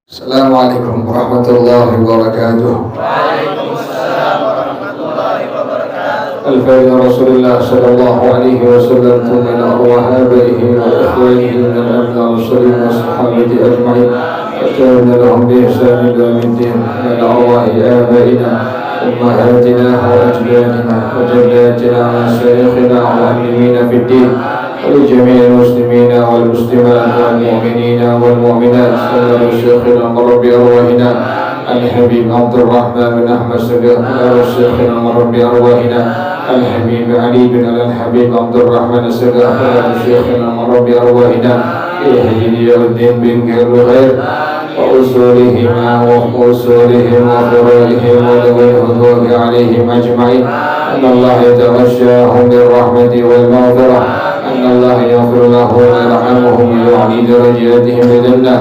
Assalamualaikum warahmatullahi wabarakatuh. Waalaikumsalam warahmatullahi wabarakatuh. Al-Fatiha Rasulullah sallallahu alaihi wasallam min arwah abaihi wa ikhwanihi min al-mursalin wa sahabati ajma'in wa lahum bi ihsan ila yaumiddin min arwah abaina ummahatina wa ajdadina wa jaddatina wa masyayikhina wa muallimina fid din ولجميع المسلمين والمسلمات والمؤمنين والمؤمنات سلم شيخنا مربي أرواحنا الحبيب عبد الرحمن بن أحمد سبيل شيخنا مربي أرواحنا الحبيب علي بن الحبيب عبد الرحمن سبيل شيخنا مربي أرواحنا إهدي الدين بن خير وأصولهما وفروعهم وذوي الهدوء عليهم أجمعين أن الله يتغشاهم بالرحمة والمغفرة أن الله يغفر له ويرحمهم ويعلي درجاتهم لدنا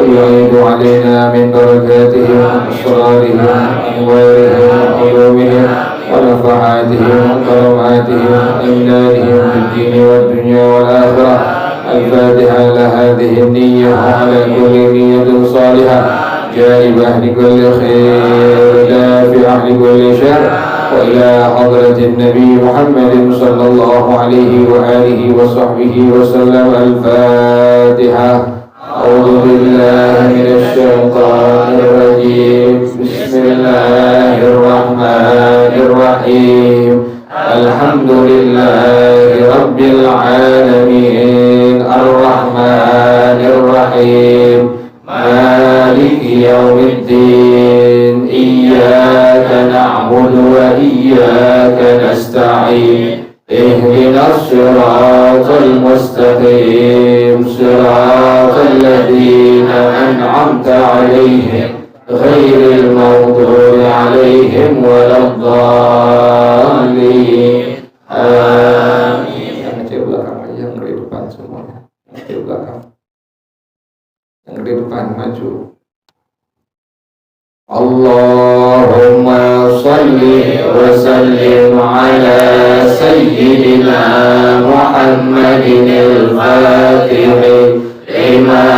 ويعيد علينا من بركاتهم وأسرارهم وأنوارهم وعلومهم ونفحاتهم وكراماتهم وإمدادهم في الدين والدنيا والآخرة. الفاتحة لهذه النية وعلى كل نية صالحة جانب أهل كل خير دافع أهل كل شر وإلى حضرة النبي محمد صلى الله عليه وآله وصحبه وسلم. الفاتحة. أعوذ بالله من الشيطان الرجيم. بسم الله الرحمن الرحيم. الحمد لله رب العالمين الرحمن الرحيم مالك يوم الدين إياك نعبد وإياك نستعين اهدنا الصراط المستقيم صراط الذين أنعمت عليهم غير المغضوب عليهم ولا الضالين. Amin. Yang di belakang aja, yang di depan semuanya. Yang di belakang, yang di depan maju. Allahumma salli wa sallim ala sayyidina Muhammadin al-Fatih lima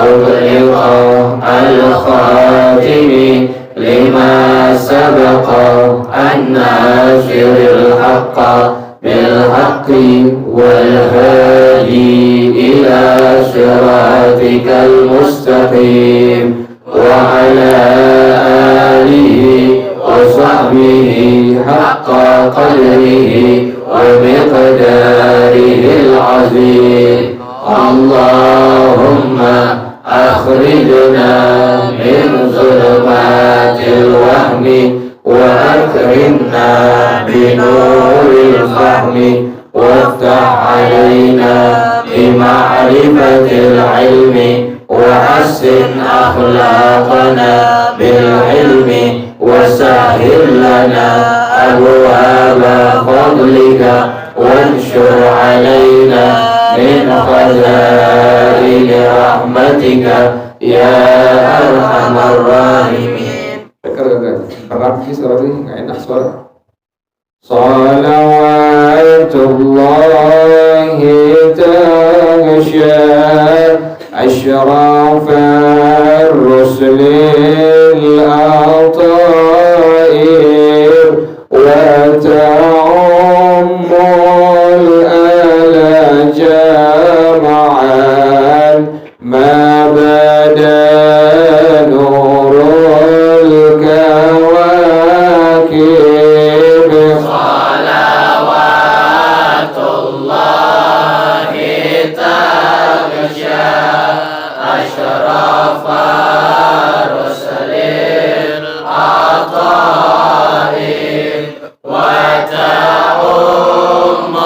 ughliqa al-khatimi lima sabaqa an-nasiril haqqa bil haqqi wal hadi ila siratikal mustaqim wa ala alihi wa sahbihi haqqa qadrihi wa miqdarihil azim. Allahumma akhrijna min zulumatil wahmi wa akrimna binuril fahmi waftah alaina bima'rifatil ilmi wa hassin akhlaqana bil ilmi wa sahhil lana abwaaba fadlika wanshur alaina min khazaini rahmatika ya arhamar rahimin. Berat sih suara ini, nggak enak suara. Salawatullahi taghsha ashrafar rusulil atair wa ta'ammul ala jama'an ma bada nurul kawakib. Salawatullahi taghsha ashrafar rusulil atair wa ta'ummul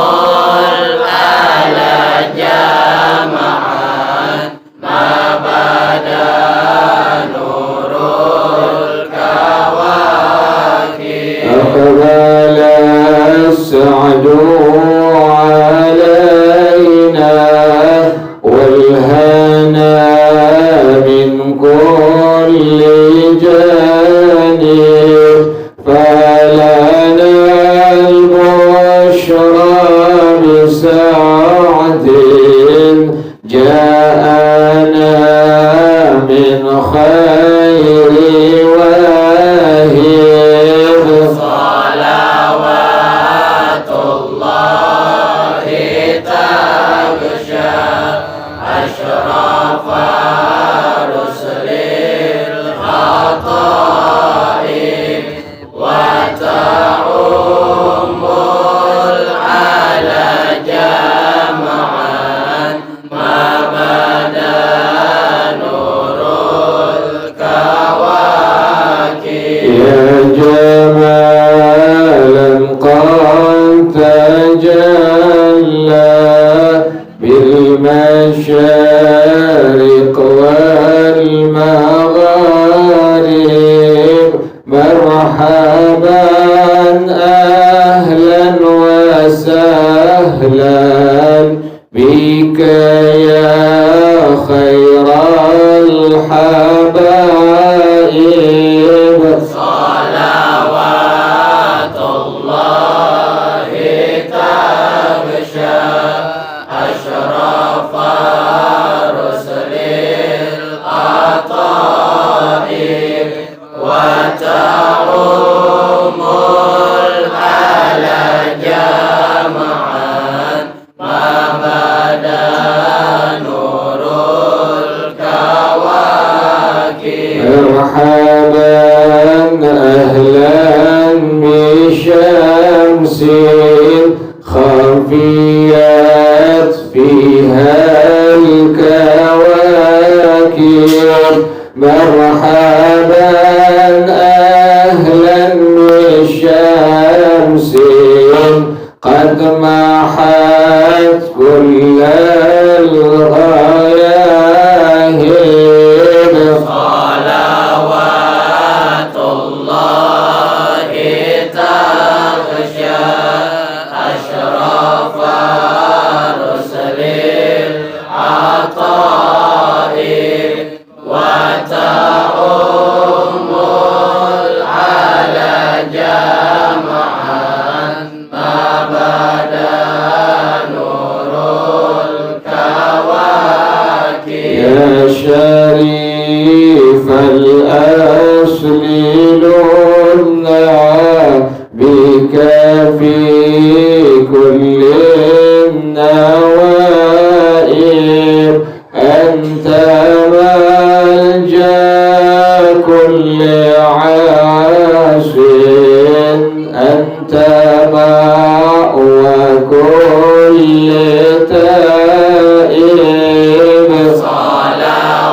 ala jama'an ma bada nurul kawakib. أقبل السعد علينا والهنا من كل جانب فلنا البشرى بسعد جاءنا من الخير واهب صلوات الله تغشى أشرف رسل العطاء وتعم العلا جمعا ما بدا نور الكواكب يا جمالا قد تجلى بالمشارق والمغارب مرحبا أهلا وسهلا بك يا خير الحبائب صلوات الله تغشى أشرف رسل العطاء وتعم العلا جمعا ما بدا نور الكواكب مرحبا أهلا بشمس خفيت فيها الكواكب مرحبا أهلا بشمس قد محت كل الغياهب صلوات الله تغشى أشرف رسل العطاء وتعم العلا جمعا ما بدا نور الكواكب يا شريف الأصل لنا بك في كل النوائب أنت ملجأ كل عاص أنت مأوى كل تائب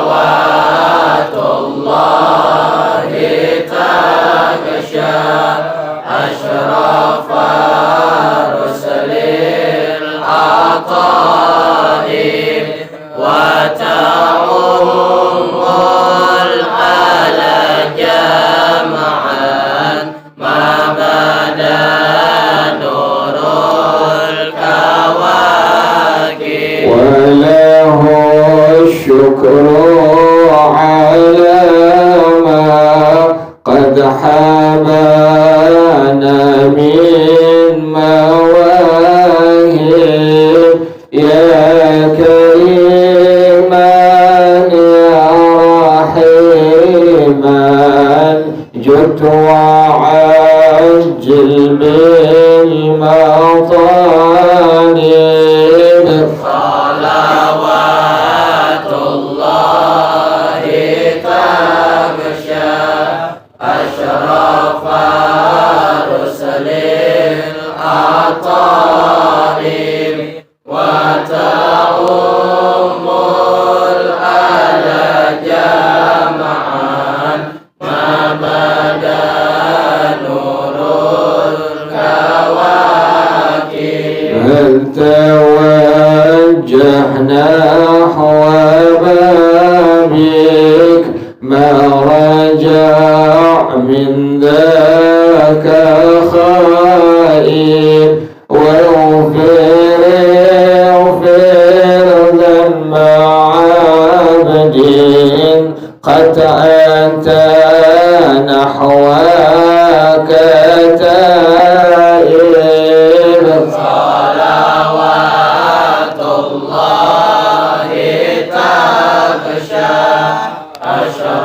صلوات الله تغشى أشرف رسل العطاء وتعم العلا جمعا ما بدا نور الكواكب وله الشكر على ما قد حبانا من مواهب يا كريما يا رحيما جد وعجل بالمطالب صلوات الله تغشى أشرف رسل العطاء وتعم العلا جمعا ما بدا نور الكواكب هل توجهنا نحو بابك ما رجع من ذاك خائب واغفر ذنب عبد قد أتى نحوك تائب صلوات الله تغشى أشرف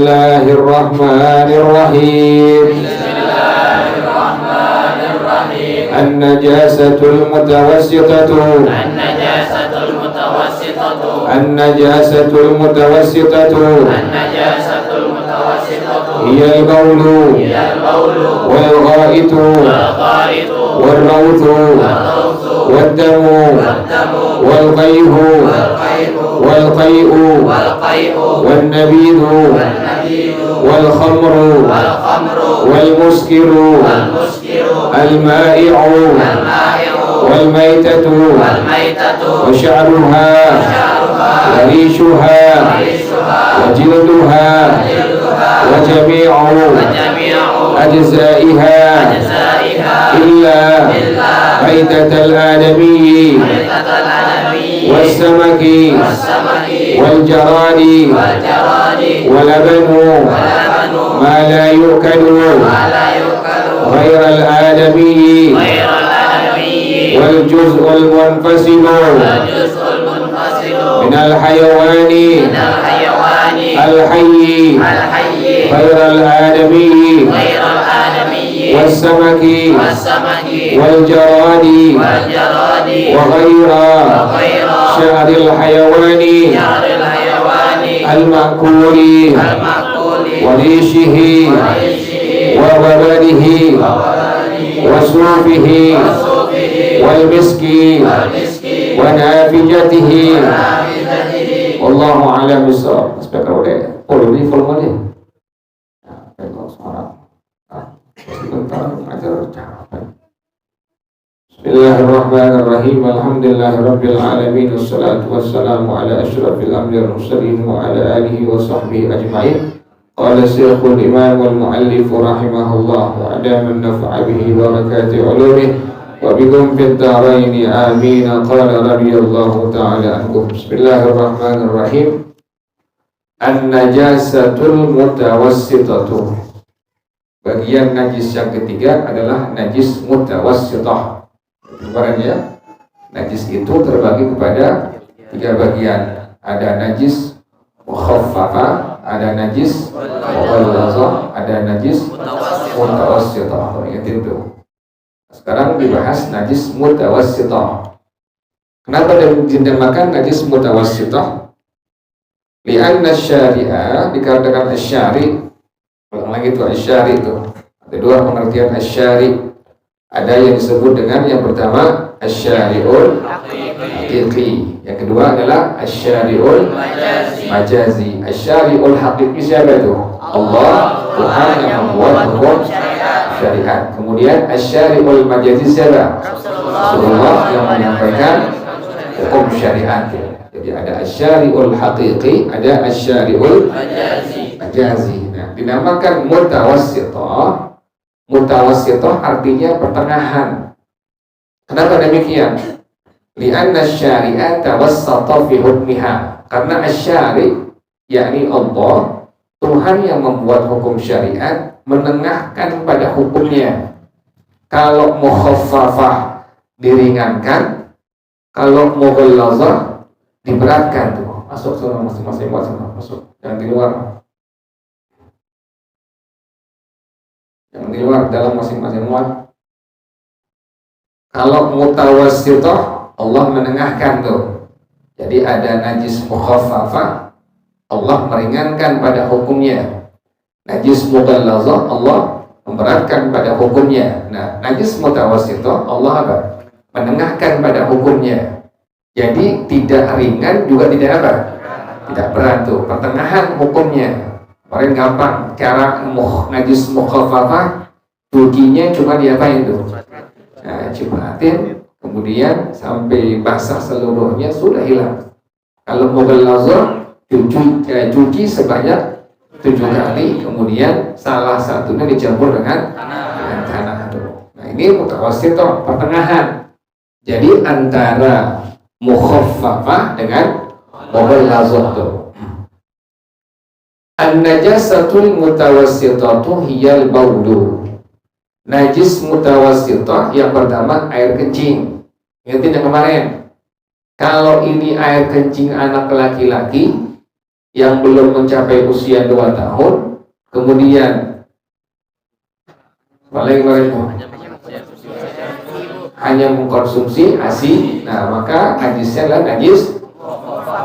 Bismillahirrahmanirrahim. Bismillahirrahmanirrahim. An-najasatul mutawassitatu. An-najasatul mutawassitatu. An-najasatul mutawassitatu. An-najasatul mutawassitatu. Hiyal baulu. Hiyal baulu. Wal ghaitu. Wal ghaitu. Wal rawthu. Wal rawthu. Wad damu. Wad damu. Wal qayhu. Wal qayhu. Wal qay'u. Wal qayhu. Wan nabidhu. Wal nabidhu. Wal khamru. Wal khamru. Wal muskiru. Wal muskiru. Al ma'i'u. Wal ma'i'u. wal maitatu wal maitatu wa sya'ruha sya'ruha wa rishuha rishuha wa jilduha jilduha wa jami'u wa jami'u ajza'iha ajzaiha illa illa maitatal adamiyyi maitatal adamiyyi was-samaki was-samaki wal-jaradi wal-jaradi walabanu walabanu ma la yu'kalu ma la yukalu ghairal adamiyyi ghairal adamiyyi wal-juz'ul munfasilu wal-juz'ul munfasilu minal hayawani minal hayawani al-hayyi al-hayyi ghairal adamiyyi ghairal adamiyyi was-samaki was-samaki wal-jaradi wal-jaradi wa ghaira وغير sya'ril hayawani شعر الحيوان al-ma'kuli المأكول wa rishihi وريشه wa wabarihi وولده wa sufihi وصوفه wal miski والمسك wa nafijatihi ونافذته wallahu a'lam bissawab. Sebagai oleh ini volume Bismillahirrahmanirrahim. Alhamdulillahirabbil alamin wassalatu wassalamu ala asyrafil anbiya'i wal mursalin wa ala alihi wa sahbihi ajma'in. Qala Syekhul Imam wal Mu'allif rahimahullah wa adama an-naf'a bihi wa barakati ulumihi wa bikum fid dharain amin. Qala radhiyallahu ta'ala anhum. Bismillahirrahmanirrahim. An-najasatul mutawassitatu. Bagian najis yang ketiga adalah najis mutawassitah. Kemarin ya, najis itu terbagi kepada tiga bagian. Ada najis mukhaffafah, ada najis mughalladhah, ada najis mutawassithah. Ingat itu. Sekarang dibahas najis mutawassithah. Kenapa dinamakan najis mutawassithah? Li'anna syari'a, dikarenakan asyari. Ulang lagi itu asyari itu. Ada dua pengertian asyari. Ada yang disebut dengan yang pertama asyari'ul haqiqi, yang kedua adalah asyari'ul majazi. Asyari'ul haqiqi siapa itu? Allah, Tuhan yang membuat hukum syariat. Kemudian asyari'ul majazi siapa? Rasulullah yang menyampaikan hukum syariat. Jadi ada asyari'ul haqiqi, ada asyari'ul majazi. Nah, dinamakan mutawassithah. Mutawassithah artinya pertengahan. Kenapa demikian? Li'anna syari'ah tawassata fi hukmiha. Karena asyari, yakni Allah, Tuhan yang membuat hukum syariat, menengahkan pada hukumnya. Kalau mukhaffafah diringankan, kalau mughalladhah diberatkan tuh. Masuk sana masing-masing masuk. Jangan di luar. Yang di luar, dalam masing-masing muat. Kalau mutawassithah, Allah menengahkan tuh. Jadi ada najis mukhaffafah, Allah meringankan pada hukumnya. Najis mughalladhah, Allah memberatkan pada hukumnya. Nah, najis mutawassithah, Allah apa? Menengahkan pada hukumnya. Jadi tidak ringan juga tidak apa? Tidak berat tuh, pertengahan hukumnya. Paling gampang, cara najis mukhaffafah, cucinya cuma diapain tuh? Nah, cipratin, kemudian sampai basah seluruhnya sudah hilang. Kalau mughalladhah, cuci sebanyak 7 kali, kemudian salah satunya dicampur dengan tanah tuh. Nah, ini mutawassithah, pertengahan. Jadi antara mukhaffafah dengan mughalladhah tuh. An-najasatul mutawassithatu hiyal baulu. Najis mutawassithah yang pertama air kencing. Ingatin yang kemarin. Kalau ini air kencing anak laki-laki, yang belum mencapai usia 2 tahun, kemudian hanya mengkonsumsi ASI, nah maka najisnya adalah najis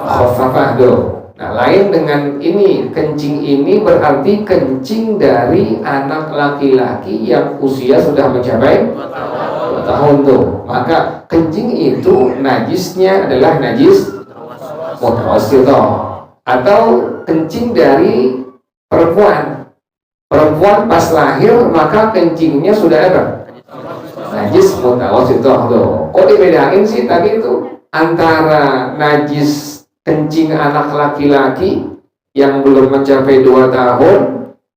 khaffafah tuh. Nah, lain dengan ini, kencing ini berarti kencing dari anak laki-laki yang usia sudah mencapai 2 tahun tuh. Maka kencing itu najisnya adalah najis mutawassithah. Atau kencing dari perempuan. Perempuan pas lahir maka kencingnya sudah apa? Najis mutawassithah tuh. Kok dibedain sih tadi itu antara najis kencing anak laki-laki yang belum mencapai 2 tahun,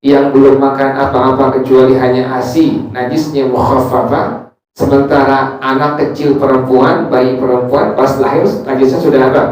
yang belum makan apa-apa kecuali hanya ASI, najisnya mukhaffafah, sementara anak kecil perempuan, bayi perempuan pas lahir najisnya sudah apa?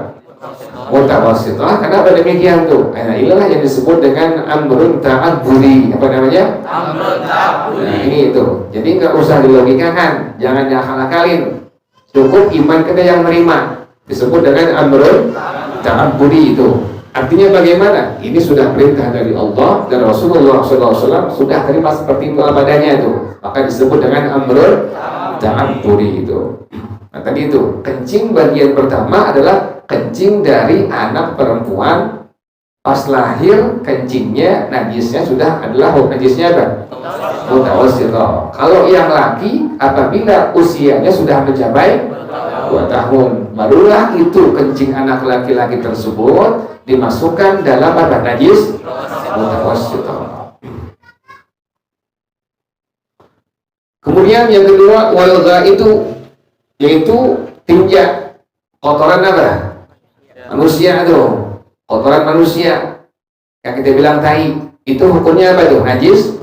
Mutawassithah. Kenapa demikian tuh? Nah, inilah yang disebut dengan amrun ta'abbudi. Apa namanya? Amrun ta'abbudi. Nah, ini itu. Jadi nggak usah dilogikakan, jangan diakal-akalin. Cukup iman kita yang menerima. Disebut dengan amrun ta'abbudi itu. Artinya bagaimana? Ini sudah perintah dari Allah dan Rasulullah SAW sudah terima seperti itu padanya itu. Maka disebut dengan amrun ta'abbudi itu. Nah tadi itu, kencing bagian pertama adalah kencing dari anak perempuan. Pas lahir kencingnya najisnya sudah adalah najisnya apa? Mutawassithah. Kalau yang laki apabila usianya sudah mencapai 2 tahun, barulah itu kencing anak laki-laki tersebut dimasukkan dalam apa? Najis mutawassithah. Kemudian yang kedua, walgha itu yaitu tinja, kotoran apa? Manusia tuh, kotoran manusia yang kita bilang tai, itu hukumnya apa tuh? Najis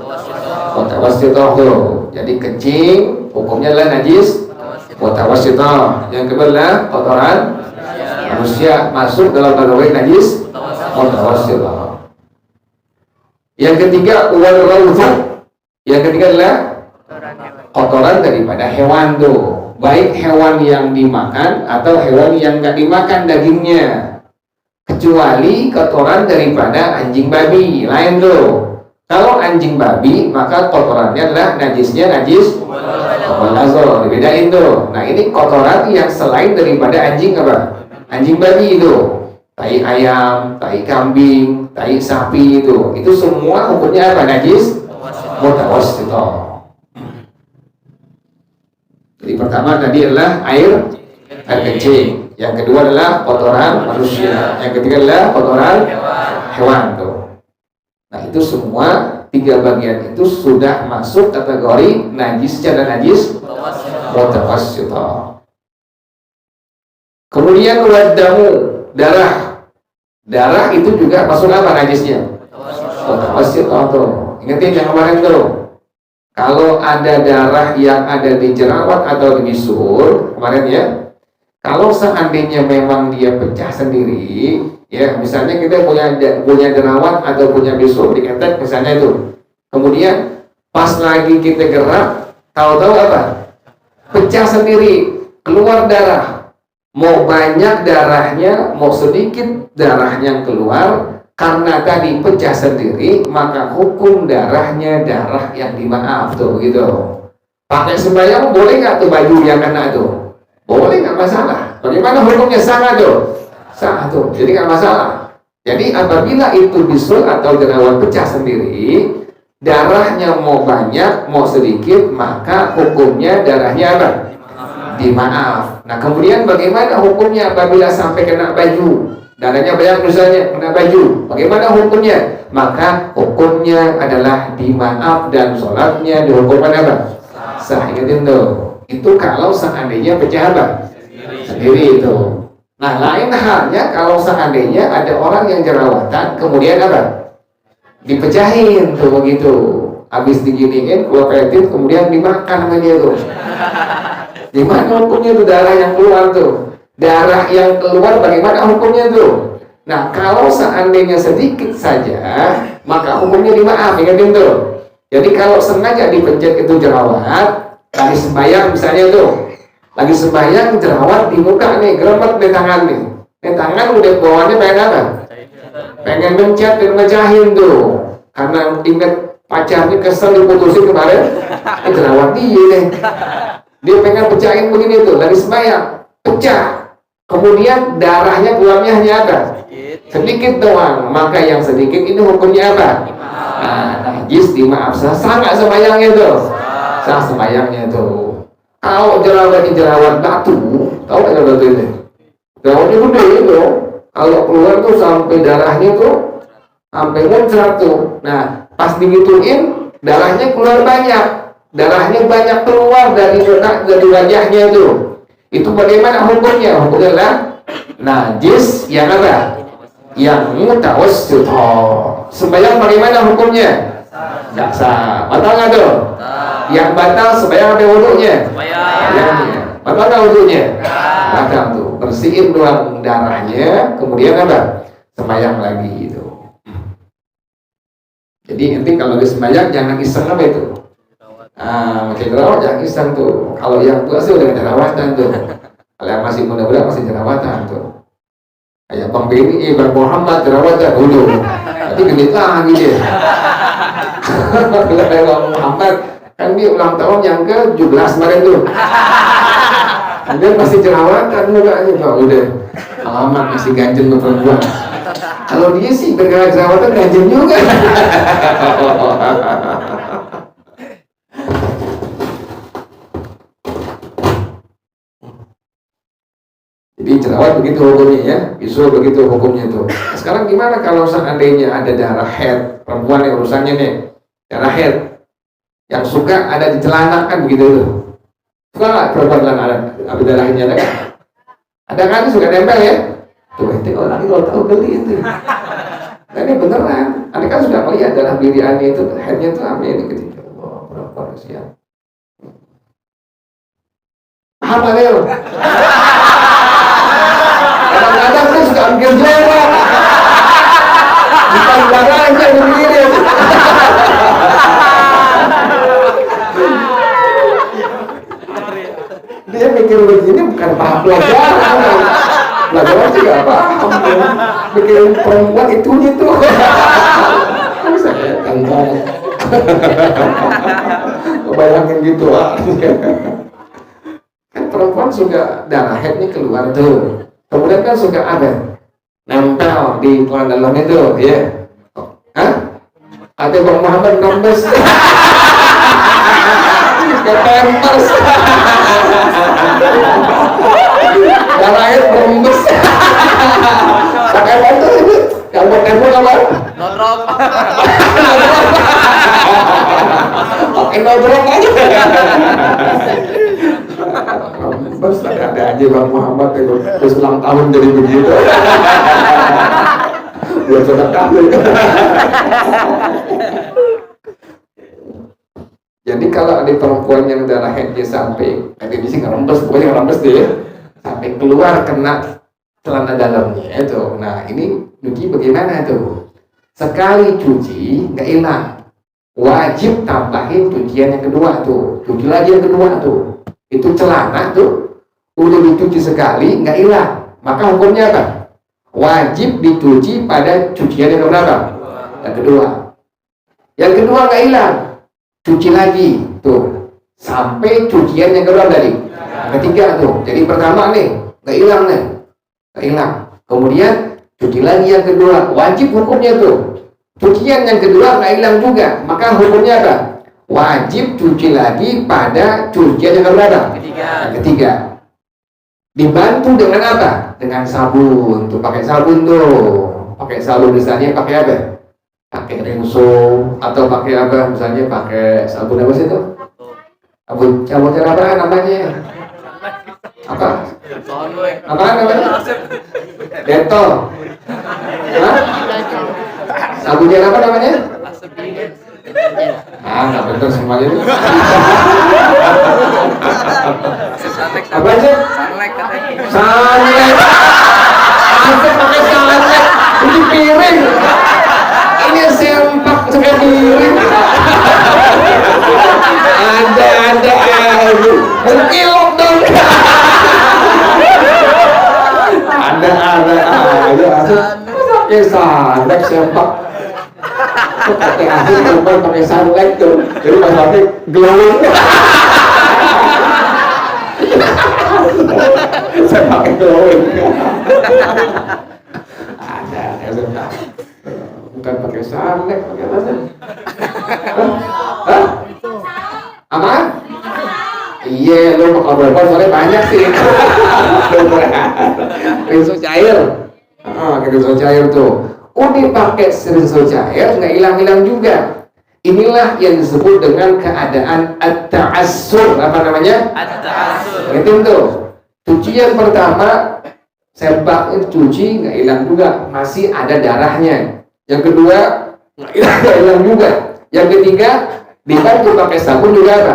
mutawassithah tuh. Jadi kencing hukumnya adalah najis mutawassithah. Yang kedua adalah kotoran manusia masuk dalam kategori najis mutawassithah. Yang ketiga wal rawthu. Yang ketiga adalah kotoran daripada hewan tuh, baik hewan yang dimakan atau hewan yang nggak dimakan dagingnya, kecuali kotoran daripada anjing babi. Lain tuh. Kalau anjing babi maka kotorannya adalah najisnya najis mughalazah, dibedain tuh. Nah ini kotoran yang selain daripada anjing apa? Anjing babi itu, tai ayam, tai kambing, tai sapi itu semua hukumnya apa? Najis mutawassithah. Jadi pertama tadi adalah air kencing, yang kedua adalah kotoran manusia, yang ketiga adalah kotoran hewan tuh. Nah itu semua 3 bagian itu sudah masuk kategori najis dan najis mutawassithah. Kemudian wadamu, darah itu juga masuk apa najisnya? Mutawassithah tuh. Ingatin yang kemarin tuh. Kalau ada darah yang ada di jerawat atau di bisul kemarin ya, kalau seandainya memang dia pecah sendiri, ya misalnya kita punya jerawat atau punya bisul di ketek misalnya itu, kemudian pas lagi kita gerak, tahu-tahu apa? Pecah sendiri, keluar darah. Mau banyak darahnya, mau sedikit darahnya yang keluar, karena tadi pecah sendiri, maka hukum darahnya darah yang dimaaf tuh begitu. Pakai sembahyang boleh nggak tuh baju yang kena tuh? Boleh, nggak masalah. Bagaimana hukumnya? Sah tuh? Sah tuh. Jadi nggak masalah. Jadi apabila itu bisul atau jerawat pecah sendiri, darahnya mau banyak mau sedikit, maka hukumnya darahnya apa? Dimaaf. Nah kemudian bagaimana hukumnya apabila sampai kena baju? Darahnya banyak misalnya kena baju, bagaimana hukumnya? Maka hukumnya adalah dimaaf dan sholatnya dihukumkan apa? Sah. Ingatin tuh. Itu kalau seandainya pecah apa? Sendiri itu. Nah lain halnya kalau seandainya ada orang yang jerawatan kemudian apa? Dipecahin tuh begitu. Habis diginiin, klopetin kemudian dimakan sama dia tuh. Gimana hukumnya tuh darah yang keluar tuh? Darah yang keluar bagaimana hukumnya tuh? Nah kalau seandainya sedikit saja maka hukumnya dimaaf. Ingatin tuh. Jadi kalau sengaja dipencet itu jerawat, lagi sembahyang misalnya tuh, lagi sembahyang jerawat di muka nih, geremet di tangan nih. Tangan udah bawaannya pengen apa? pengen mencet dan mecahin tuh, karena ingat pacarnya kesel diputusin kemarin, jerawat dia deh. Dia pengen pecahin begini tuh, lagi sembahyang, pecah. Kemudian darahnya keluarnya hanya apa? Sedikit doang. Maka yang sedikit ini hukumnya apa? Najis dimaaf. Sah nggak sembahyangnya tuh? Sah sembahyangnya tuh. Kalau jerawat batu, tahu nggak jerawat batu ini? Jerawatnya gede itu. Kalau keluar tuh sampai darahnya tuh sampai muncrat tuh. Nah, pas digituin darahnya keluar banyak. Darahnya banyak keluar dari wajahnya tuh. Itu bagaimana hukumnya? Hukumnya adalah najis yang apa? Yang mutawassit. Sembahyang bagaimana hukumnya? Nggak sah. Batal nggak tuh? Yang batal sembahyang apa wudunya? Sembahyangnya. Batal nggak wudunya? Batal tuh. Bersihin doang darahnya, kemudian apa? Sembahyang lagi itu. Jadi nanti kalau di sembahyang jangan iseng apa itu? Pakai jerawat jangan iseng tuh. Kalau yang tua sih udah jerawatan tuh. Kalau yang masih muda-muda masih jerawatan tuh. Kayak Bang Beni, Bang Muhammad jerawatan dulu. Nanti gendut lagi dia. Kalau kayak Bang Muhammad kan dia ulang tahun yang ke-17 kemarin tuh. Dia masih jerawatan mukanya Pak. Udah alamat masih ganjen tuh perempuan. Kalau dia sih bergaya jerawatan ganjen juga. Jadi jerawat begitu hukumnya ya, bisul begitu hukumnya tuh. Nah, sekarang gimana kalau seandainya ada darah haid, perempuan yang urusannya nih, darah haid, yang suka ada di celana kan begitu tuh. Suka nggak perempuan ada darah haidnya ada kan? Ada kan suka nempel ya? Tuh itu orang kalau tahu geli itu. Nah ini beneran, anda kan sudah melihat darah biriannya itu, haidnya tuh amin gitu. Oh, perempuan siap. Paham nggak ya? Kadang-kadang tuh suka mikir jorok. Bukan darahnya begini. Dia mikir begini bukan paham pelajaran. Pelajaran sih gak paham. Mikirin perempuan itu. Saya kantor. Kebayangin gitu. Kan perempuan suka darah haidnya keluar tuh. Kemudian kan suka ada nempel di tulang dalam itu, ya. Hah? Ada Bang Muhammad nambes. Ketempers. Darah haid merembes. Pakai apa itu? Yang buat tembok apa? Nodrop. Pakai nodrop aja. Bos ada aja Bang Muhammad itu terus ulang tahun jadi begitu. Buat sedekah. Jadi kalau ada perempuan yang darah haidnya sampai kayak di sini ngerembes, pokoknya ngerembes deh, sampai keluar kena celana dalamnya itu. Nah ini cuci bagaimana tuh? Sekali cuci nggak hilang, wajib tambahin cucian yang kedua tuh, cuci lagi yang kedua tuh. Itu celana tuh udah dicuci sekali nggak hilang, maka hukumnya apa? Wajib dicuci pada cucian yang berapa? Yang kedua. Yang kedua nggak hilang, cuci lagi tuh sampai cucian yang kedua tadi. Ketiga tuh. Jadi pertama nih nggak hilang nih, nggak hilang. Kemudian cuci lagi yang kedua, wajib hukumnya tuh. Cucian yang kedua nggak hilang juga, maka hukumnya apa? Wajib cuci lagi pada cucian yang keberapa? Yang ketiga. Dibantu dengan apa? Dengan sabun. Tuh pakai sabun tuh. Pakai sabun misalnya pakai apa? Pakai Rinso atau pakai apa? Misalnya pakai sabun apa sih itu? Sabun apa namanya? Apa? Apa namanya? Detol. Hah? Sabunnya apa namanya? Nggak bener semuanya ini. Apa sih? Sanlek. Asep pakai sanlek. Ini piring. Ini sempak pakai piring. Ada aja. Berkilok dong. Ada aja. Pakai sanlek. Sarlek sempak. Kok pakai asli perempuan pakai sarlek tuh. Jadi pas pakai glowing. Saya pakai glowing. Ada ya sudah. Bukan pakai sarlek, pakai apa sih? Hah? Apa? Iya, lo kalau berapa soalnya banyak sih. Rinso cair. Rinso cair tuh. Pakai rinso cair nggak hilang-hilang juga. Inilah yang disebut dengan keadaan at-ta'assur. Apa namanya? At-ta'assur. Itu tuh. Cucian pertama sempak cuci nggak hilang juga, masih ada darahnya. Yang kedua nggak hilang juga. Yang ketiga dibantu pakai sabun juga apa?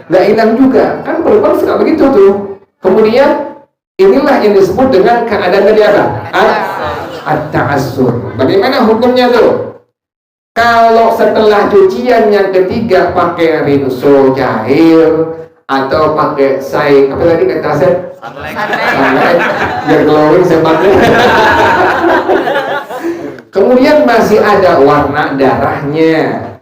Nggak hilang juga. Kan perempuan suka begitu tuh. Kemudian inilah yang disebut dengan keadaan tadi apa? At-ta'assur. Bagaimana hukumnya tuh? Kalau setelah cucian yang ketiga pakai rinso cair atau pakai apa tadi kata saya? Sunlight. Biar glowing sempaknya. Kemudian masih ada warna darahnya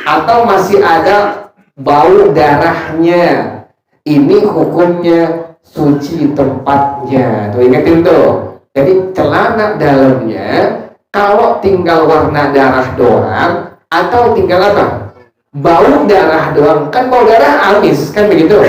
atau masih ada bau darahnya, ini hukumnya suci tempatnya. Tuh ingetin tuh. Jadi celana dalamnya kalau tinggal warna darah doang atau tinggal apa? Bau darah doang. Kan bau darah amis kan begitu.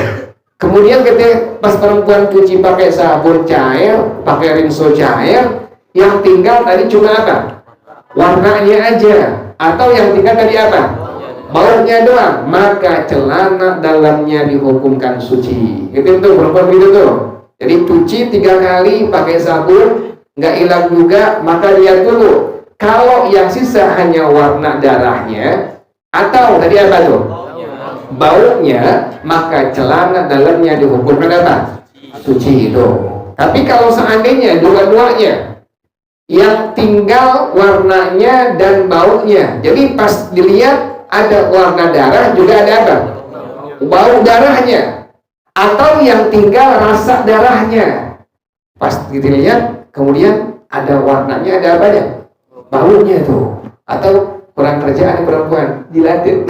Kemudian ketika pas perempuan cuci pakai sabun cair, pakai rinso cair, yang tinggal tadi cuma apa? Warnanya aja. Atau yang tinggal tadi apa? Baunya doang, maka celana dalamnya dihukumkan suci. Itu tuh perempuan begitu tuh. Jadi cuci 3 kali pakai sabun, nggak hilang juga, maka lihat dulu. Kalau yang sisa hanya warna darahnya, atau tadi apa tuh? Baunya, maka celana dalamnya dihukumkan apa? Suci itu. Tapi kalau seandainya dua-duanya, yang tinggal warnanya dan baunya, jadi pas dilihat ada warna darah juga ada apa? Bau darahnya. Atau yang tinggal rasa darahnya. Pas dilihat kemudian ada warnanya, ada apanya? Baunya tuh. Atau kurang kerjaan perempuan, dilatih.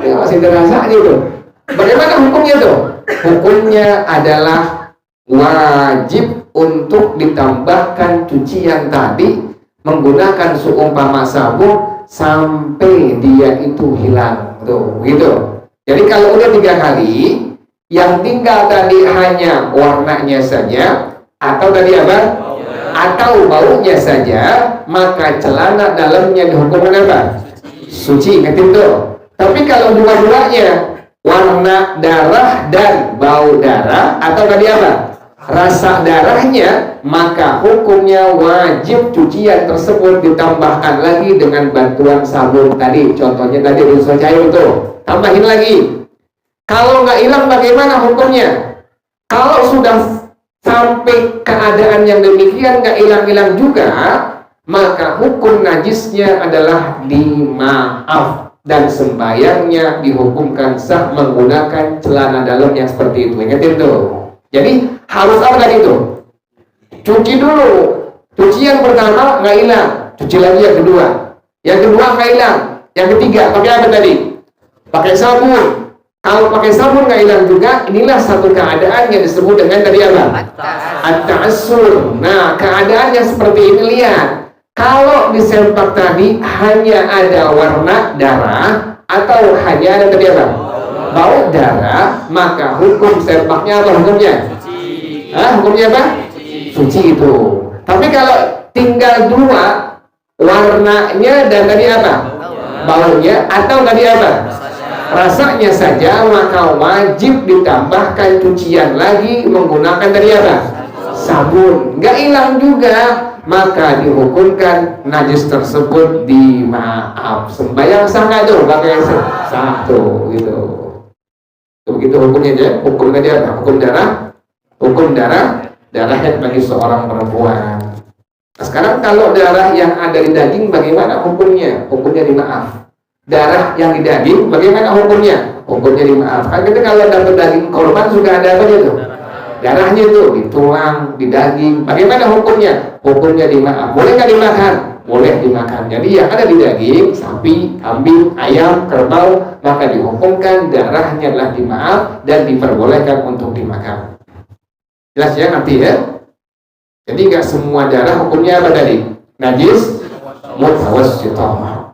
Ya masih terasa gitu. Bagaimana hukumnya tuh? Hukumnya adalah wajib untuk ditambahkan cucian tadi menggunakan seumpama sabun sampai dia itu hilang tuh gitu. Jadi kalau udah 3 kali, yang tinggal tadi hanya warnanya saja atau tadi apa? Atau baunya saja, maka celana dalamnya dihukumkan apa? Suci, ingetin tuh. Tapi kalau dua-duanya warna darah dan bau darah atau tadi apa? Rasa darahnya, maka hukumnya wajib cucian tersebut ditambahkan lagi dengan bantuan sabun tadi. Contohnya tadi rinso cair tuh, tambahin lagi. Kalau nggak hilang bagaimana hukumnya? Kalau sudah sampai keadaan yang demikian nggak hilang-hilang juga, maka hukum najisnya adalah dimaaf dan sembahyangnya dihukumkan sah menggunakan celana dalam yang seperti itu. Ingatin tuh. Jadi harus apa tadi itu? Cuci dulu. Cucian pertama nggak hilang, cuci lagi yang kedua. Yang kedua nggak hilang, yang ketiga pakai apa tadi? Pakai sabun. Kalau pakai sabun nggak hilang juga, inilah satu keadaan yang disebut dengan tadi apa? At-ta'assur. Nah, keadaan yang seperti ini lihat. Kalau di sempak tadi hanya ada warna darah atau hanya ada tadi apa? Bau darah, maka hukum sempaknya apa hukumnya? Hukumnya apa? Suci itu. Tapi kalau tinggal 2 warnanya dan tadi apa? Baunya atau tadi apa? Rasanya saja, maka wajib ditambahkan cucian lagi menggunakan tadi apa? Sabun. Nggak hilang juga, maka dihukumkan najis tersebut dimaaf. Sembahyang sah nggak tuh? Pakai satu gitu. Begitu hukumnya aja. Hukum tadi apa? Hukum darah. Hukum darah head bagi seorang perempuan. Nah, sekarang kalau darah yang ada di daging bagaimana hukumnya? Hukumnya dimaaf. Darah yang di daging bagaimana hukumnya? Hukumnya dimaafkan. Kita kalau dapat daging korban suka ada apa itu? darahnya itu di tulang, di daging. Bagaimana hukumnya? Hukumnya dimakan. Boleh nggak dimakan? Boleh dimakan. Jadi yang ada di daging, sapi, kambing, ayam, kerbau, maka dihukumkan darahnya adalah dimaaf dan diperbolehkan untuk dimakan. Jelas ya nanti ya? Jadi nggak semua darah hukumnya apa tadi? Najis, mutawassithah.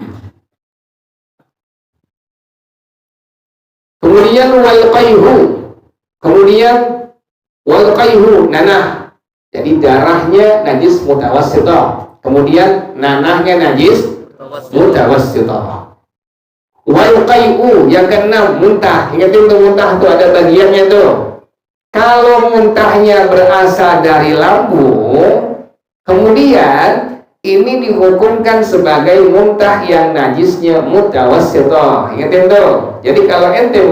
Kemudian wal qayhu, nanah. Jadi darahnya najis mutawassithah. Kemudian nanahnya najis mutawassithah. Wal qayhu, yang keenam, muntah. Ingatin tuh, muntah tuh ada bagiannya tuh. Kalau muntahnya berasal dari lambung, kemudian ini dihukumkan sebagai muntah yang najisnya mutawassithah. Ingatin tuh. Jadi kalau ente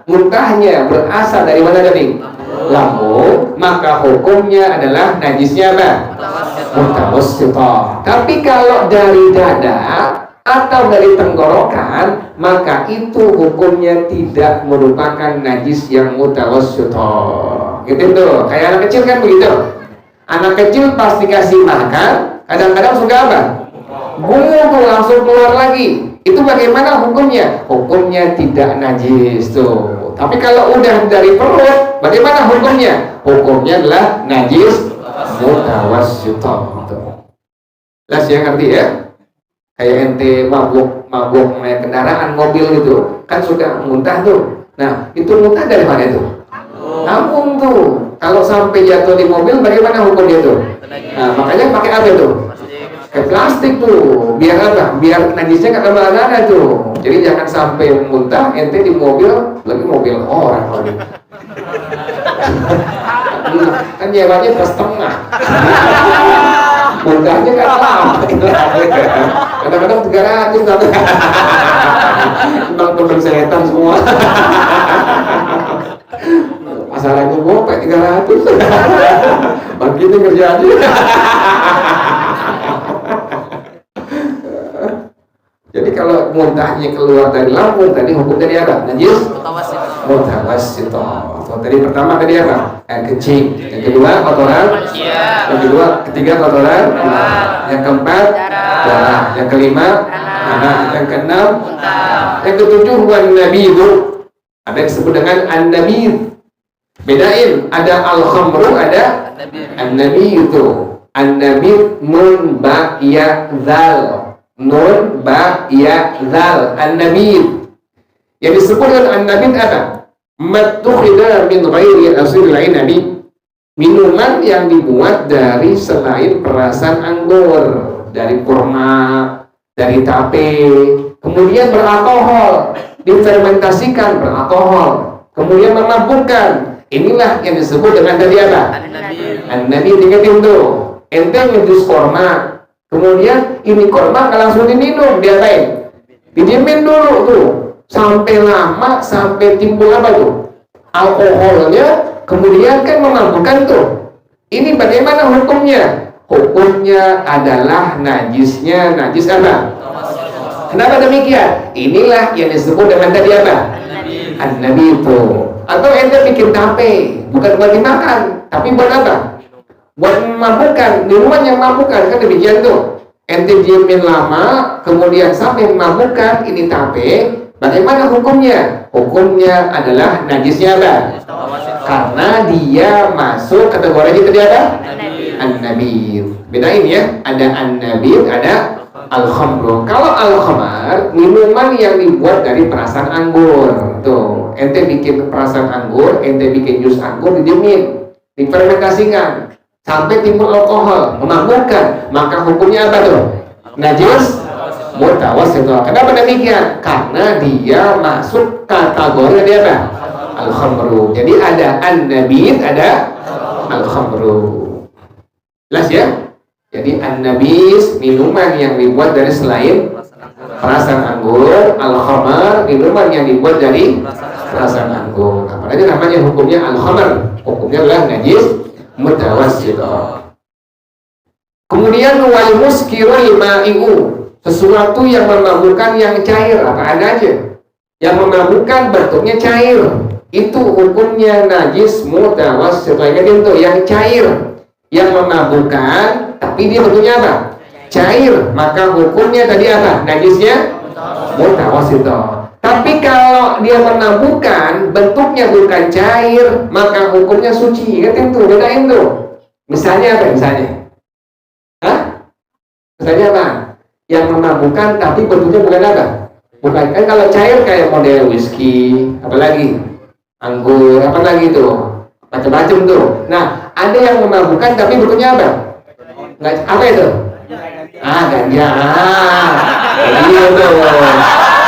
muntahnya berasal dari mana tadi? Lambung, maka hukumnya adalah najisnya apa? Mutawassithah. Tapi kalau dari dada atau dari tenggorokan, maka itu hukumnya tidak merupakan najis yang mutawassithah. Gitu tuh. Kayak anak kecil kan begitu. Anak kecil pas dikasih makan, kadang-kadang suka apa? Bungu tuh langsung keluar lagi. Itu bagaimana hukumnya? Hukumnya tidak najis tuh. Tapi kalau udah dari perut, bagaimana hukumnya? Hukumnya adalah najis mutawassithah. Jelas ya, ngerti ya? Kayak ente mabuk naik kendaraan mobil gitu, kan suka muntah tuh. Nah, itu muntah dari mana tuh? Lambung tuh. Kalau sampai jatuh di mobil, bagaimana hukumnya tuh? Nah, makanya pakai apa tuh? Kayak plastik tuh. Biar apa? Biar najisnya nggak kemana-mana tuh. Jadi jangan sampai muntah ente di mobil, lagi mobil orang lagi. Kan nyewanya per setengah. Muntahnya nggak lama. Kadang-kadang 300 tapi teman-teman setan semua. Masalahnya gope 300. Begitu kerjaannya. Jadi kalau muntahnya keluar dari lambung, tadi hukum tadi apa? Najis mutawassithah. Tadi pertama tadi apa? Air kencing. Yang kedua kotoran. Yang ketiga kotoran. Yang keempat darah. Yang kelima tanah. Yang keenam yang ketujuh wan nabidhu. Ada yang disebut dengan an-nabidh. Bedain, ada al-khamru, ada an-nabidhu. An-nabidh nun ba ya dzal. Nun ba ya dzal. An-nabidh. Yang disebut dengan an-nabidh apa? Matukhida min ghairi asil inabi, minuman yang dibuat dari selain perasan anggur, dari kurma, dari tape, kemudian beralkohol, difermentasikan beralkohol, kemudian memabukkan. Inilah yang disebut dengan tadi apa? An-nabi. Ingetin tuh, ente ngejus kurma, kemudian ini kurma nggak langsung diminum, diapain? Didiemin dulu tuh. Sampai lama, sampai timbul apa tuh? Alkoholnya, kemudian kan memabukkan tuh. Ini bagaimana hukumnya? Hukumnya adalah najisnya, najis apa? Kenapa demikian? Inilah yang disebut dengan tadi apa? An-nabi itu. Atau ente bikin tape, bukan buat dimakan, tapi buat apa? Buat memabukkan, minuman yang memabukkan, kan demikian tuh. Ente diemin lama, kemudian sampai memabukkan ini tape. Bagaimana hukumnya? Hukumnya adalah najisnya apa? Karena dia masuk kategori tadi apa? An-nabidh. Bedain ya, ada an-nabidh, ada al-khamru. Kalau al-khamar, minuman yang dibuat dari perasan anggur. Tuh, ente bikin perasan anggur, ente bikin jus anggur, didiemin, difermentasikan sampai timbul alkohol, memabukkan. Maka hukumnya apa tuh? Najis mutawassithah. Kenapa demikian? Karena dia masuk kategori dia apa? Al-khamru. Jadi ada an-nabidh, ada al-khamru. Jelas ya? Jadi an-nabidh minuman yang dibuat dari selain perasan anggur, al-khamar minuman yang dibuat dari perasan anggur. Apalagi namanya hukumnya al-khamar. Hukumnya adalah najis mutawassithah. Kemudian wal muskirul ma'i'u, sesuatu yang memabukkan yang cair, apa ada aja. Yang memabukkan bentuknya cair. Itu hukumnya najis mutawassit. Ingatin tuh, yang cair. Yang memabukkan, tapi dia bentuknya apa? Cair. Maka hukumnya tadi apa? Najisnya mutawassit. Tapi kalau dia menabukkan, bentuknya bukan cair, maka hukumnya suci. Ingatin tuh, bedain tuh. Misalnya apa? Hah? Misalnya apa? Yang memabukkan, tapi bentuknya bukan apa? Bukan. Kan kalau cair kayak model whisky, apalagi anggur, apalagi tuh, macam-macam tuh. Nah, ada yang memabukkan, tapi bentuknya apa? Apa itu? Ganja. Iya tuh.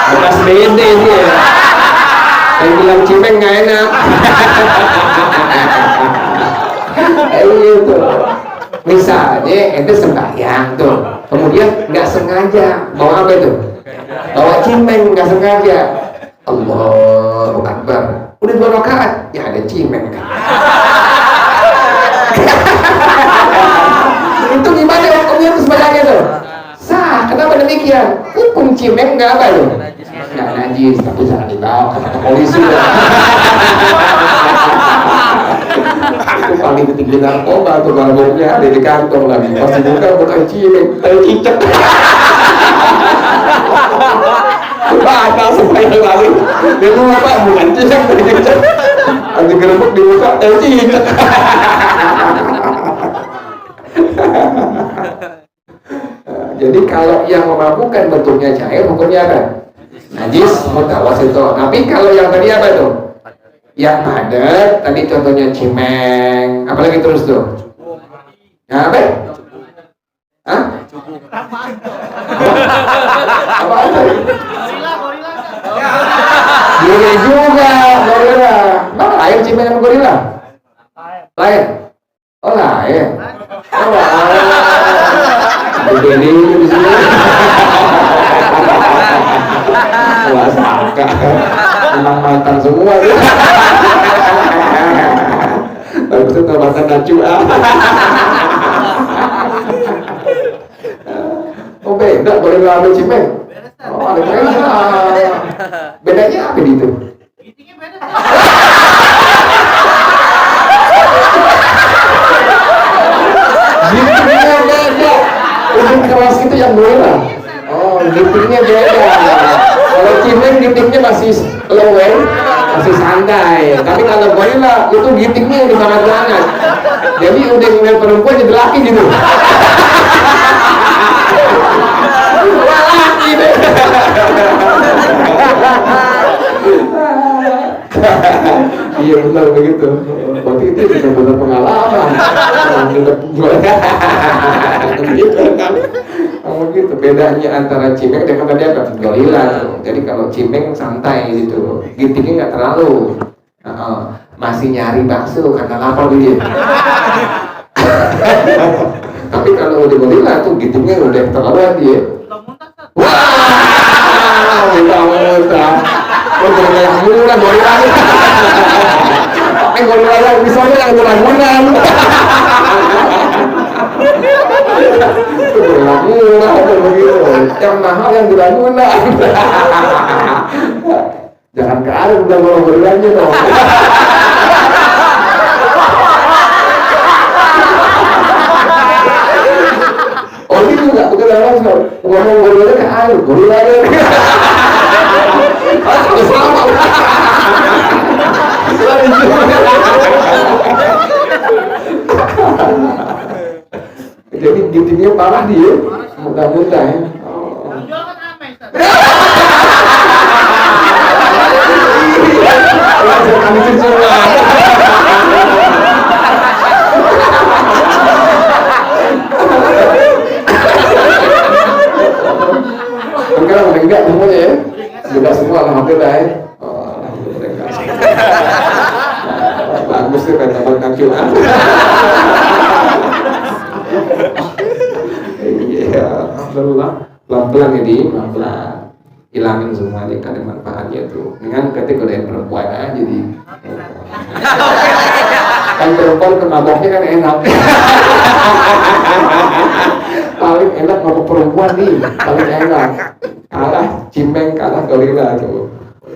Bekas BD dia. Yang bilang cimeng nggak enak. Gitu. Misalnya ente sembahyang tuh, kemudian nggak sengaja bawa apa itu? Bawa cimeng nggak sengaja. Allahu Akbar. Udah 2 rakaat, ya ada cimeng kan. Itu gimana hukumnya tuh sembahyangnya tuh? Sah. Kenapa demikian? Hukum cimeng nggak apa tuh? Nggak najis, tapi jangan dibawa ke polisi. Itu paling tinggi narkoba tuh, barangnya ada di kantong lagi. Pasti bukan cimeng, cicak. Batal sembahyang lagi. Dia lupa bukan cicak, cicak. Lagi gerebek dibuka, cicak. Jadi kalau yang memabukkan bentuknya cair, hukumnya apa? Najis mutawassit. Tapi kalau yang tadi apa tuh? Yang padat, tadi contohnya cimeng, apalagi terus tuh? Ya, apa? Hah? Apa tadi? Boleh juga, gorila. Mana lain cimeng sama gorila? Lain? Oh lain. Oh lain. Begini di sini. Wah sangka. Memang mantan semua dia. Bagus itu mantan najua. Oh beda, boleh ngambil cimeng. Oh ada beda. Bedanya apa di itu? Gitingnya beda. Gitingnya beda. Ujung keras itu yang gorila. Oh gitingnya beda. Kalau cimeng gitingnya masih loweng, masih santai. Tapi kalau gorila itu gitingnya di mana banget. Jadi udah ngeliat perempuan jadi laki gitu. Laki deh. Iya benar begitu. Waktu itu benar-benar pengalaman. Gitu kan. Gitu bedanya antara cimeng dengan tadi apa? Gorila tuh. Jadi kalau cimeng santai gitu, gitingnya nggak terlalu. Masih nyari bakso karena lapar dia. Tapi kalau udah gorila tuh gitingnya udah terlalu dia. Wah, muntah. Oh, gorila yang murah gorila. Gorila yang misalnya yang murah-murah. Itu murah begitu. Yang mahal yang murah. Jangan ke arah udah gorilanya dong. Oh ini juga bukan langsung ngomong gorilanya ke air, gorilanya. Sama. Jadi gitingnya parah dia, mudah-mudah ya. Kami semua. Enggak semuanya ya. Enggak semua alhamdulillah ya. Bagus tuh kata Bang Kakil. Iya, alhamdulillah. Pelan-pelan jadi, pelan-pelan. Hilangin semua nih kadang manfaatnya tuh. Dengan ketika udah perempuan aja jadi. Kan perempuan kemaboknya kan enak. Paling enak mabok perempuan nih, paling enak. Kalah cimeng, kalah gorila tuh.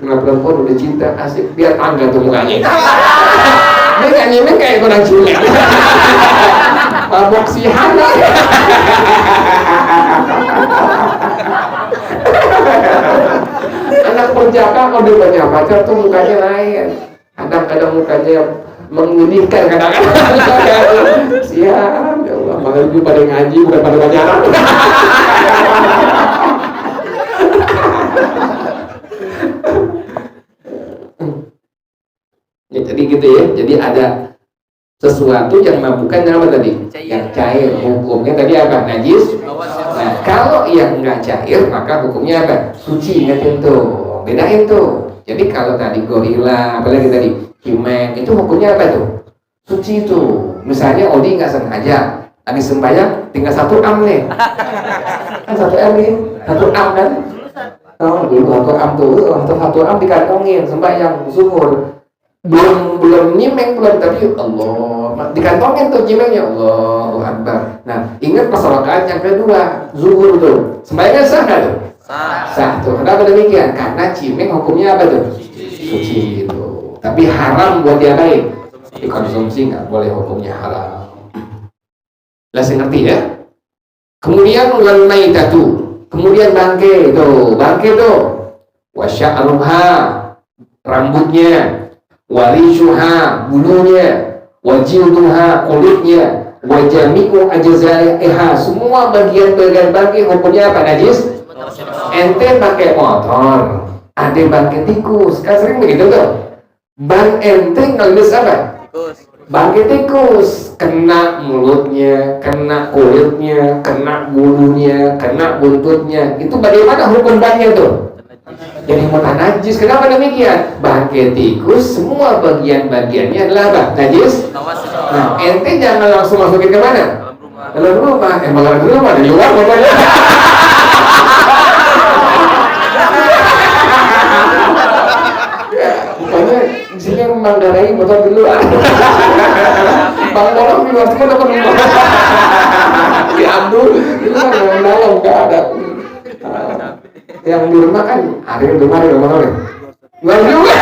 Karena perempuan udah cinta, asik, biar tangga tuh mukanya. Dia nggak nyimek kayak kurang cilik. Mabok si Hana. Anak perjaka kalau dia banyak pacar tuh mukanya lain. Kadang-kadang mukanya mengunikan kadang-kadang. Siap, ya Allah, malah juga pada ngaji bukan pada pacaran. Ya, jadi gitu ya. Jadi ada sesuatu yang bukan apa tadi? Yang cair. Hukumnya tadi apa? Najis. Nah, kalau yang nggak cair maka hukumnya apa? Suci. Ingatin tuh. Bedain tuh. Jadi kalau tadi gorila, apalagi tadi cimeng, itu hukumnya apa tuh? Suci tuh. Misalnya Odi nggak sengaja lagi sembahyang tinggal 1 am nih. Kan 1 am nih. 1 am kan? Oh, dulu 1 am tuh, 1 am dikantongin sembahyang zuhur. belum nyimeng belum, tapi Allah dikantongin tuh nyimengnya, Allahu Akbar. Nah, ingat pas rakaat yang kedua zuhur tuh sembahyangnya sah nggak tuh? Sah tuh. Kenapa demikian? Karena cimeng hukumnya apa tuh? Suci itu. Tapi haram buat diapain? Dikonsumsi, nggak boleh, hukumnya haram. Lah saya ngerti ya. Kemudian wal maitatu, kemudian bangke tuh wasya'ruha, rambutnya, warishuha, bulunya, wajilduha, kulitnya, wajami'u ajzaiha, semua bagian-bagian bangke hukumnya apa? Najis. Ente pakai motor, ada bangke tikus, kan sering begitu tuh. Bang ente ngelis apa? Bangke tikus, kena mulutnya, kena kulitnya, kena bulunya, kena buntutnya, itu bagaimana hukum bangnya tuh? Jadi mutan najis. Kenapa demikian? Bangke tikus semua bagian-bagiannya adalah apa? Najis. Nah, ente jangan langsung masukin ke mana? Dalam rumah. Dalam rumah, di luar motornya. Pokoknya di sini menganggarai motor di luar. Bang tolong di luar semua dapat rumah. Diambil di luar, dalam nggak ada. Yang di rumah kan ada yang rumah motor. Luar juga.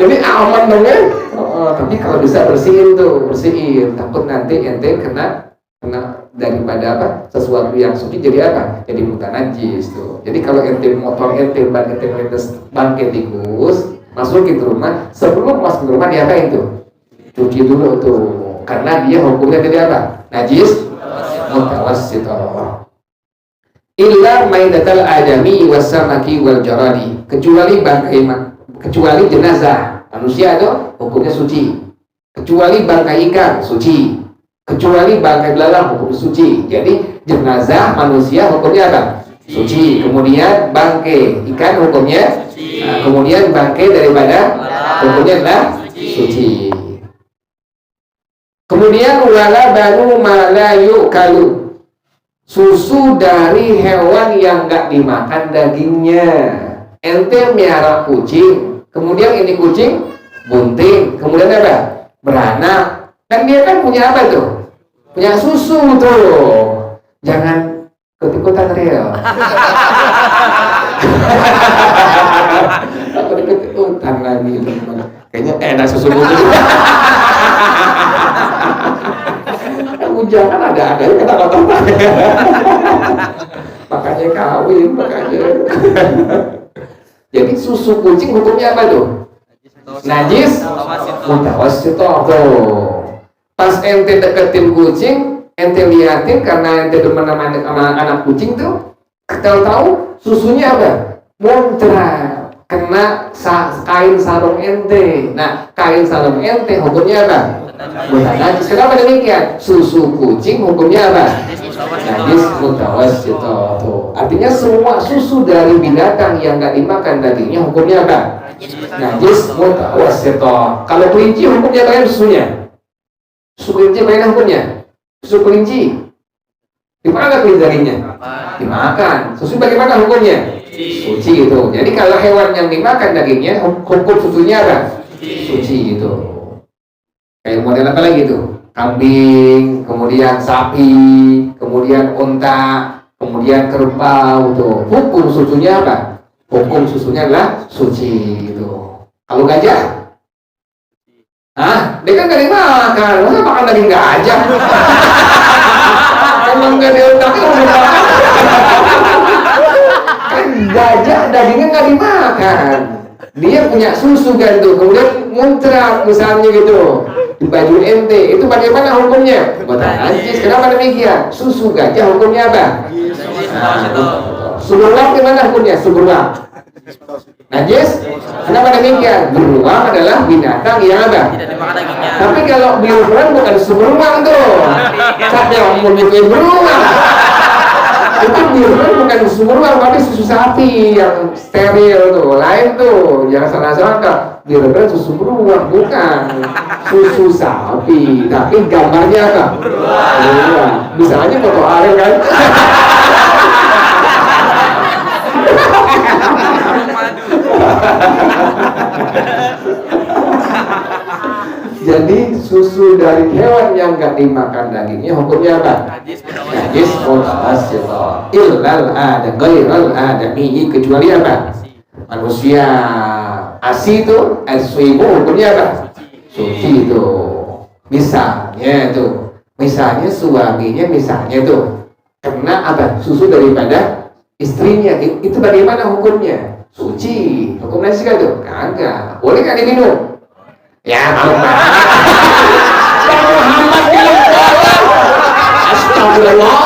Jadi aman dong ya. Tapi kalau bisa bersihin, takut nanti ente kena daripada apa, sesuatu yang suci jadi apa, jadi mutan najis tuh. Jadi kalau ente motor ente melintas bangke tikus masukin ke rumah, sebelum masuk ke rumah diapain tuh? Cuci dulu tuh, karena dia hukumnya jadi apa? Najis mutawassithah. Illa maidatal adami wasamaki wal jaradi, kecuali jenazah manusia itu hukumnya suci, kecuali bangkai ikan suci, kecuali bangkai belalang hukum suci. Jadi jenazah manusia hukumnya apa? Suci. Kemudian bangkai ikan hukumnya, nah, kemudian bangkai daripada hukumnya adalah suci. Kemudian wala banu malayu kalu, susu dari hewan yang nggak dimakan dagingnya. Ente miara kucing, kemudian ini kucing bunting, kemudian apa? Beranak. Kan dia kan punya apa tuh? Punya susu tuh. Jangan ikut-ikutan real. Aku ikut-ikutan lagi. Kayaknya enak susu bunting. Jangan ada kata-kata. Makanya kawin, makanya. Jadi susu kucing hukumnya apa tuh? Najis mutawassithah tuh. Pas ente deketin kucing, ente liatin karena ente demen sama anak kucing tuh, tahu susunya apa? Muncrat, kena kain sarung ente. Nah, kain sarung ente hukumnya apa? Mutan najis. Kenapa demikian? Susu kucing hukumnya apa? Najis mutawassithah tuh. Artinya semua susu dari binatang yang nggak dimakan dagingnya hukumnya apa? Najis mutawassithah. Kalau kelinci hukumnya bagaimana susunya? Susu kelinci bagaimana hukumnya? Susu kelinci dimakan kulit dagingnya? Dimakan. Susu bagaimana hukumnya? Suci itu. Jadi kalau hewan yang dimakan dagingnya, hukum susunya apa? Suci itu. Kayak model apa lagi tuh? Kambing, kemudian sapi, kemudian unta, kemudian kerbau tuh. Hukum susunya apa? Hukum susunya adalah suci gitu. Kalau gajah, dia kan gak dimakan. Masa makan daging gajah? Emang gak diotaknya udah makan. Kan gajah dagingnya gak dimakan. Dia punya susu kan tuh, kemudian muncrat misalnya gitu di baju ente, itu bagaimana hukumnya? Najis. Kenapa demikian? Susu gajah hukumnya apa? Beruang gimana hukumnya? Beruang najis. Kenapa demikian? Beruang adalah binatang yang apa? Tidak dimakan dagingnya. Tapi kalau beruang bukan beruang tuh. Siapa yang mau bikin beruang? Itu beruang bukan susu beruang, tapi susu sapi yang steril tuh. Lain tuh, jangan salah sangka. Beruang susu beruang, bukan susu sapi. Tapi gambarnya apa? Beruang. Bisa aja foto Ariel kan? Jadi susu dari hewan yang gak dimakan dagingnya hukumnya apa? Najis mutasita illal ghairal adami, kecuali apa? Manusia. Asi itu aswimu hukumnya apa? Suci itu. Misalnya suaminya misalnya tuh kena apa? Susu daripada istrinya, itu bagaimana hukumnya? Suci. Hukum najis kan tuh? Kagak. Boleh gak diminum? Ya kalau Muhammad bilang astagfirullah.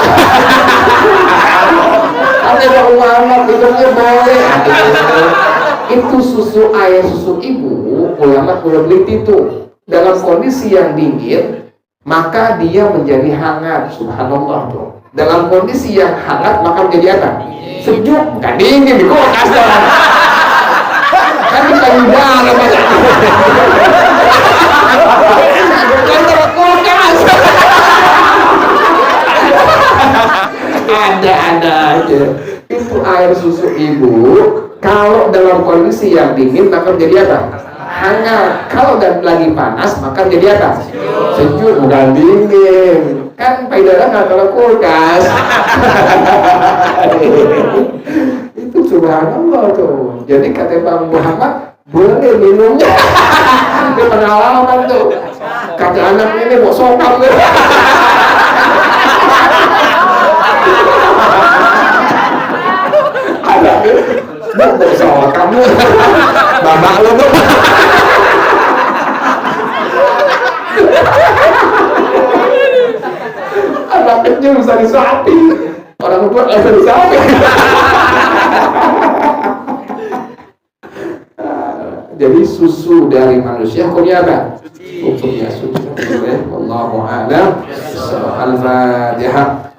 Ada Muhammad bilangnya boleh. Itu susu air susu ibu, ulama teliti itu dalam kondisi yang dingin maka dia menjadi hangat. Subhanallah tuh. Dalam kondisi yang hangat maka menjadi apa? Sejuk. Kan dingin di kulkas dong. Kan bisa udara banyak. Ada aja. Itu air susu ibu kalau dalam kondisi yang dingin maka menjadi apa? Hangat. Kalau dan lagi panas maka menjadi apa? Sejuk, bukan dingin. Kan payudara nggak kalau kulkas. Itu subhanallah tuh. Jadi kata Bang Muhammad boleh minumnya. Ini pengalaman tuh. Kata anak ini mau sokap tuh. Ada mau sokap kamu. Babak lu tuh. Anak kecil bisa disapi. Orang tua bisa disapi. Jadi susu dari manusia hukumnya apa? Hukumnya suci. Wallahu a'lam. Al-Fatihah.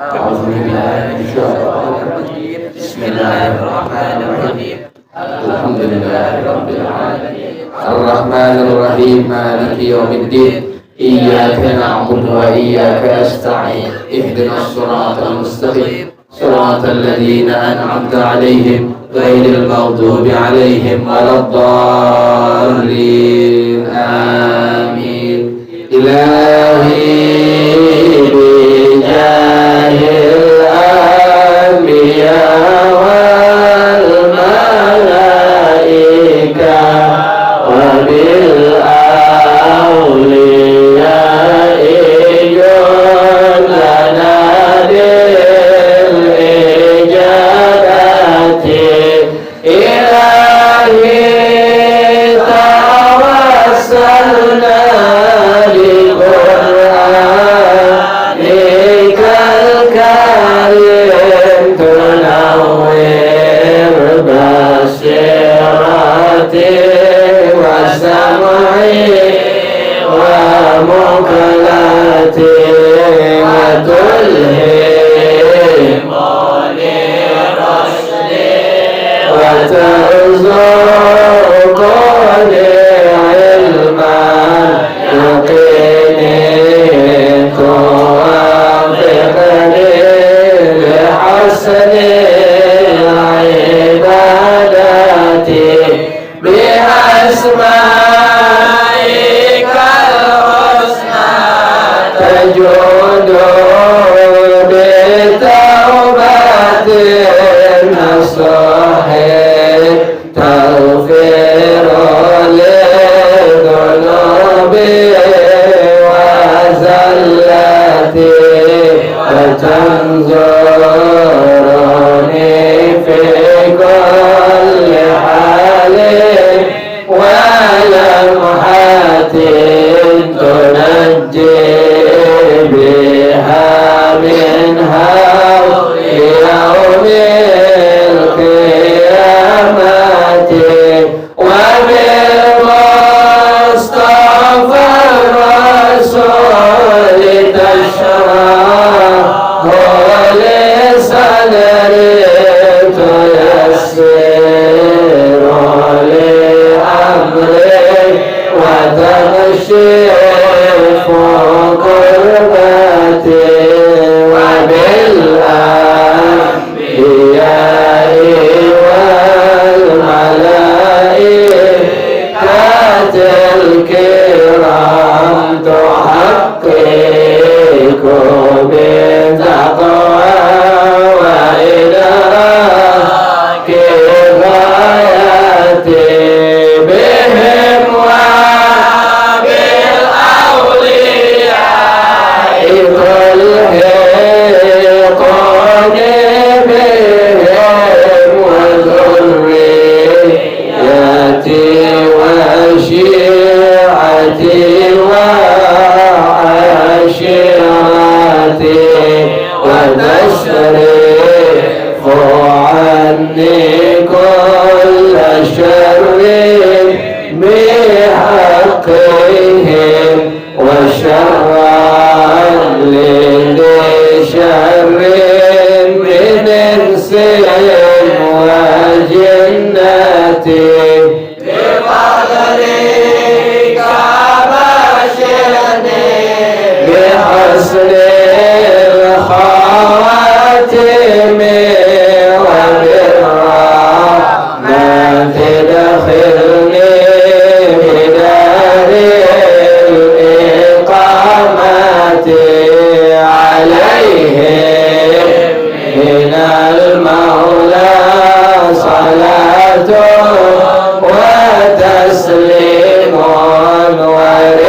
Bismillahirrahmanirrahim. Alhamdulillahirabbil alamin. Ar-Rahmanir Rahim. Maliki yaumiddin. Iyyaka na'budu wa iyyaka nasta'in. Ihdinas siratal mustaqim. Siratal ladzina an'amta 'alaihim غير المغضوب عليهم ولا الضالين آمين إلهي بجاه الأنبياء والملائكة وبالأولياء جل لنا Jodoh betaubat بحقهم وشرا لشر من إنس وجنة بفضلك بشرني بحسن الخواتم وبالرحمة دخلني بدار الإقامة عليهم من المولى صلاة وتسليم ورضوان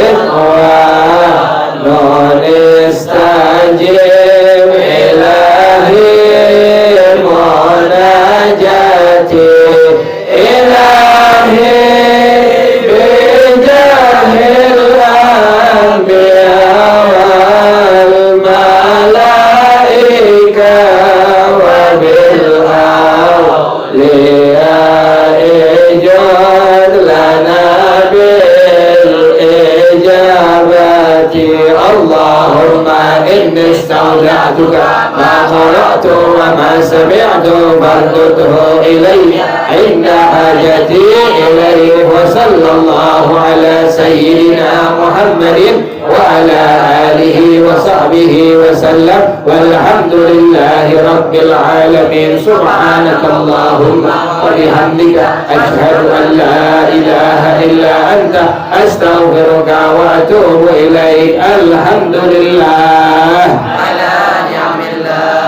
استجب إلهي مناجاتي إلهي بجاه الأنبياء والملائكة وبالأولياء جد لنا بالإجابة اللهم إني استودعتك ما قرأت وما سمعت فردده إلي عند حاجتي إليه وصلى الله على سيدنا محمد وعلى آله وصحبه وسلم والحمد لله رب العالمين سبحانك اللهم وبحمدك أشهد أن لا إله إلا أنت أستغفرك وأتوب إليك الحمد لله على نعم الله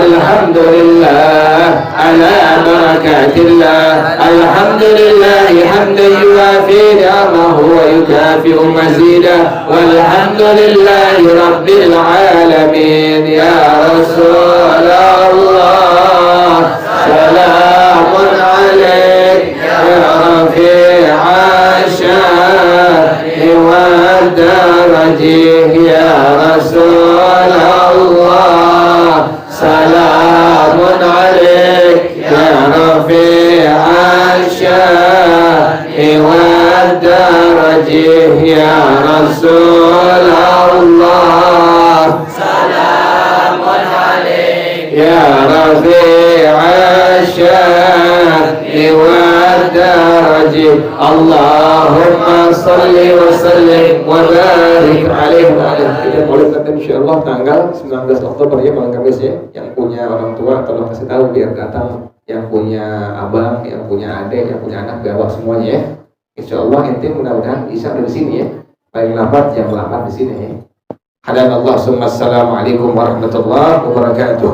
الحمد لله على بركات الله الحمد لله حمدا يوافي نعمه ويكافئ مزيدا والحمد لله رب العالمين يا رسول الله سلام عليك يا رفيع الشان والدرج يا رسول الله سلام عليك يا رفيع الشان والدرج يا رسول الله سلام عليك يا رفيع الشان والدرج اللهم صل وسلم وبارك عليه وعلى kita boleh kata insyaallah tanggal 19 Oktober ya malam Kamis ya. Yang punya orang tua tolong kasih tahu biar datang, yang punya abang, yang punya adik, yang punya anak bawa semuanya ya. Insyaallah ente mudah-mudahan bisa dari sini ya. Paling lambat jam 8 di sini ya. Hadanallah summa assalamualaikum warahmatullahi wabarakatuh.